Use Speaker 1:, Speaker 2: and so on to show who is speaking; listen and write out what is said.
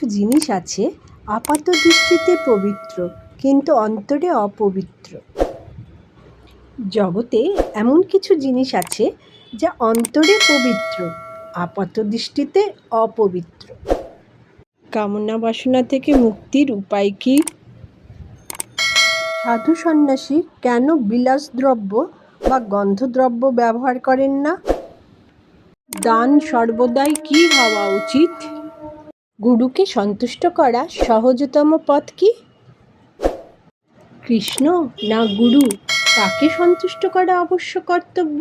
Speaker 1: কিছু জিনিস আছে আপাত দৃষ্টিতে পবিত্র কিন্তু অন্তরে অপবিত্র। জগতে এমন কিছু জিনিস আছে যা অন্তরে পবিত্র, আপাত দৃষ্টিতে অপবিত্র। কামনা বাসনা থেকে মুক্তির উপায় কি? সাধু সন্ন্যাসী কেন বিলাসদ্রব্য বা গন্ধদ্রব্য ব্যবহার করেন না? দান সর্বদাই কি হওয়া উচিত? গুরুকে সন্তুষ্ট করা সহজতম পথ কি? কৃষ্ণ না গুরু, কাকে সন্তুষ্ট করা অবশ্য কর্তব্য?